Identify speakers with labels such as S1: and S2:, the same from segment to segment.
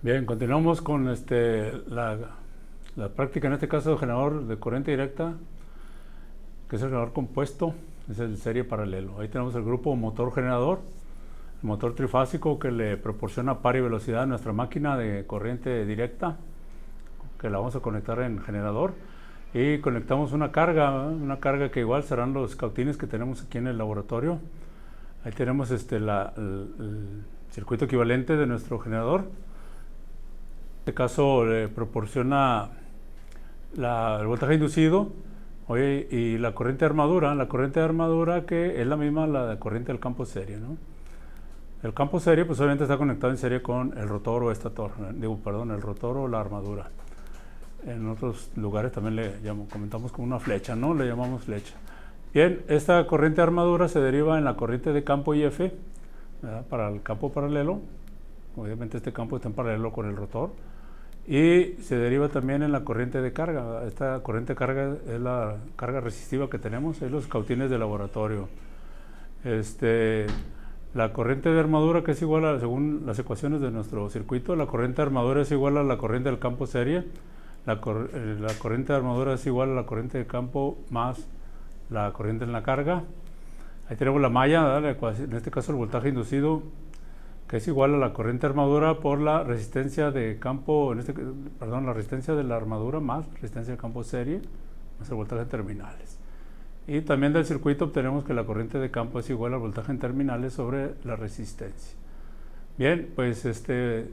S1: Bien, continuamos con la práctica, en este caso, de generador de corriente directa, que es el generador compuesto, es el serie paralelo. Ahí tenemos el grupo motor generador, el motor trifásico que le proporciona par y velocidad a nuestra máquina de corriente directa, que la vamos a conectar en generador. Y conectamos una carga que igual serán los cautines que tenemos aquí en el laboratorio. Ahí tenemos el circuito equivalente de nuestro generador. En este caso le proporciona el voltaje inducido y la corriente de armadura que es la misma la de corriente del campo serie, ¿no? El campo serie pues obviamente está conectado en serie con el rotor o estator, el rotor o la armadura. En otros lugares también comentamos como una flecha, ¿no? Le llamamos flecha. Bien, esta corriente de armadura se deriva en la corriente de campo IF, ¿verdad? Para el campo paralelo. Obviamente este campo está en paralelo con el rotor. Y se deriva también en la corriente de carga. Esta corriente de carga es la carga resistiva que tenemos, es los cautines de laboratorio. La corriente de armadura, que es igual según las ecuaciones de nuestro circuito, la corriente de armadura es igual a la corriente del campo serie. La corriente de armadura es igual a la corriente de campo más la corriente en la carga. Ahí tenemos la malla, ¿verdad? En este caso el voltaje inducido, que es igual a la corriente de armadura por la resistencia de campo, la resistencia de la armadura más la resistencia del campo serie, más el voltaje en terminales. Y también del circuito obtenemos que la corriente de campo es igual al voltaje en terminales sobre la resistencia. Bien, pues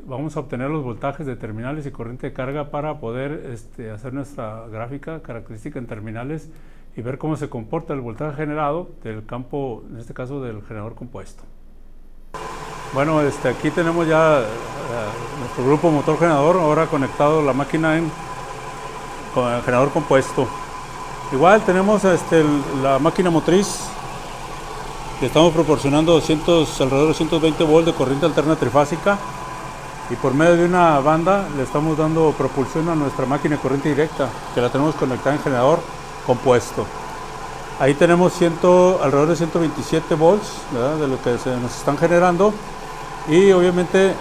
S1: vamos a obtener los voltajes de terminales y corriente de carga para poder hacer nuestra gráfica característica en terminales y ver cómo se comporta el voltaje generado del campo, en este caso del generador compuesto. Bueno, aquí tenemos ya nuestro grupo motor generador, ahora conectado la máquina con el generador compuesto. Igual tenemos la máquina motriz. Le estamos proporcionando alrededor de 120 volts de corriente alterna trifásica y por medio de una banda le estamos dando propulsión a nuestra máquina de corriente directa, que la tenemos conectada en generador compuesto. Ahí tenemos alrededor de 127 volts, ¿verdad?, de lo que se nos están generando, y obviamente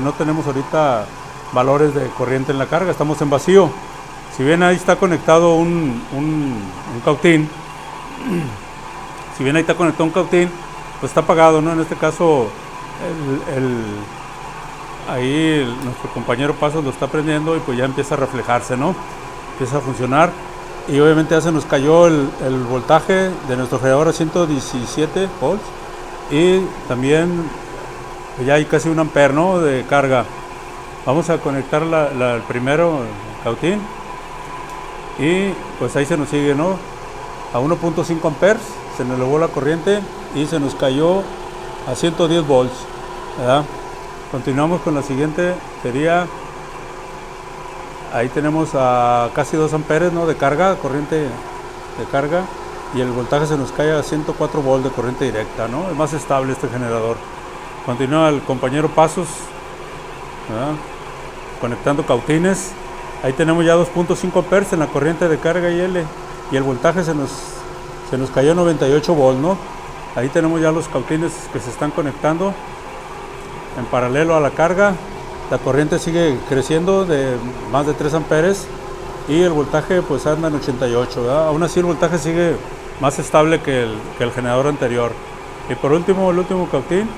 S1: no tenemos ahorita valores de corriente en la carga, estamos en vacío. Si bien ahí está conectado un cautín, pues está apagado, ¿no? En este caso, nuestro compañero Pasos lo está prendiendo y pues ya empieza a reflejarse, ¿no? Empieza a funcionar y obviamente ya se nos cayó el voltaje de nuestro generador a 117 volts y también ya hay casi 1 ampere, ¿no?, de carga. Vamos a conectar el primero, el cautín, y pues ahí se nos sigue, ¿no? A 1.5 amperes se nos elevó la corriente y se nos cayó a 110 volts, ¿verdad? Continuamos con la siguiente, ahí tenemos a casi 2 amperes, ¿no?, de carga, corriente de carga, y el voltaje se nos cae a 104 volts de corriente directa, ¿no? Es más estable este generador. Continúa el compañero Pasos, ¿verdad?, conectando cautines. Ahí tenemos ya 2.5 amperes en la corriente de carga y el voltaje se nos cayó a 98 volts, ¿no? Ahí tenemos ya los cautines que se están conectando en paralelo a la carga. La corriente sigue creciendo de más de 3 amperes y el voltaje pues anda en 88, ¿verdad? Aún así el voltaje sigue más estable que el generador anterior. Y por último, el último cautín,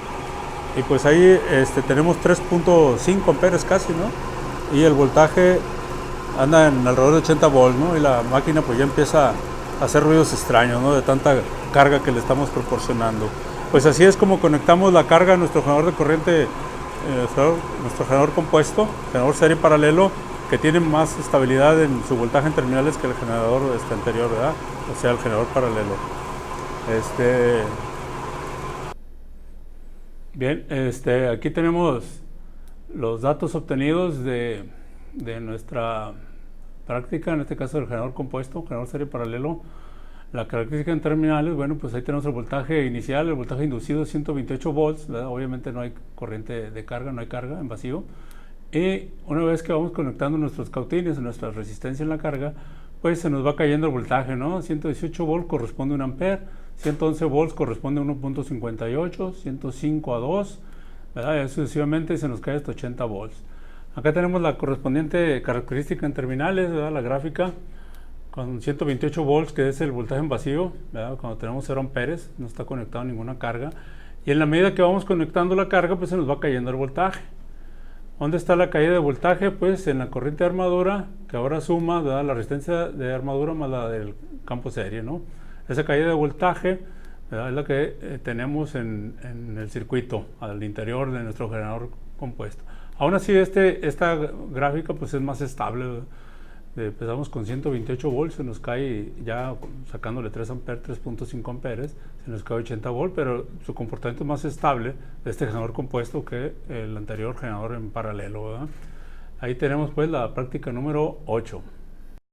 S1: y pues ahí tenemos 3.5 amperes casi, ¿no? Y el voltaje anda en alrededor de 80 volts, ¿no? Y la máquina pues ya empieza a hacer ruidos extraños, ¿no?, de tanta carga que le estamos proporcionando. Pues así es como conectamos la carga a nuestro generador de corriente, nuestro generador compuesto, generador serie paralelo, que tiene más estabilidad en su voltaje en terminales que el generador anterior, ¿verdad? O sea, el generador paralelo. Bien, aquí tenemos los datos obtenidos de nuestra práctica, en este caso del generador compuesto, generador serie paralelo. La característica en terminales, bueno, pues ahí tenemos el voltaje inicial, el voltaje inducido es 128 volts, ¿verdad? Obviamente no hay corriente de carga, no hay carga en vacío. Y una vez que vamos conectando nuestros cautines, nuestra resistencia en la carga, pues se nos va cayendo el voltaje, ¿no? 118 volts corresponde a 1 ampere, 111 volts corresponde a 1.58, 105 a 2, ¿verdad? Y sucesivamente se nos cae hasta 80 volts. Acá tenemos la correspondiente característica en terminales, ¿verdad? La gráfica con 128 volts, que es el voltaje en vacío, ¿verdad? Cuando tenemos 0 amperes, no está conectado ninguna carga. Y en la medida que vamos conectando la carga, pues se nos va cayendo el voltaje. ¿Dónde está la caída de voltaje? Pues en la corriente de armadura, que ahora suma, ¿verdad? La resistencia de armadura más la del campo serie, ¿no? Esa caída de voltaje, ¿verdad? Es la que tenemos en el circuito, al interior de nuestro generador compuesto. Aún así, esta gráfica pues es más estable, ¿verdad? Empezamos con 128 volts, se nos cae ya sacándole 3 amperes, 3.5 amperes, se nos cae 80 volts, pero su comportamiento es más estable de este generador compuesto que el anterior generador en paralelo, ¿verdad? Ahí tenemos pues la práctica número 8.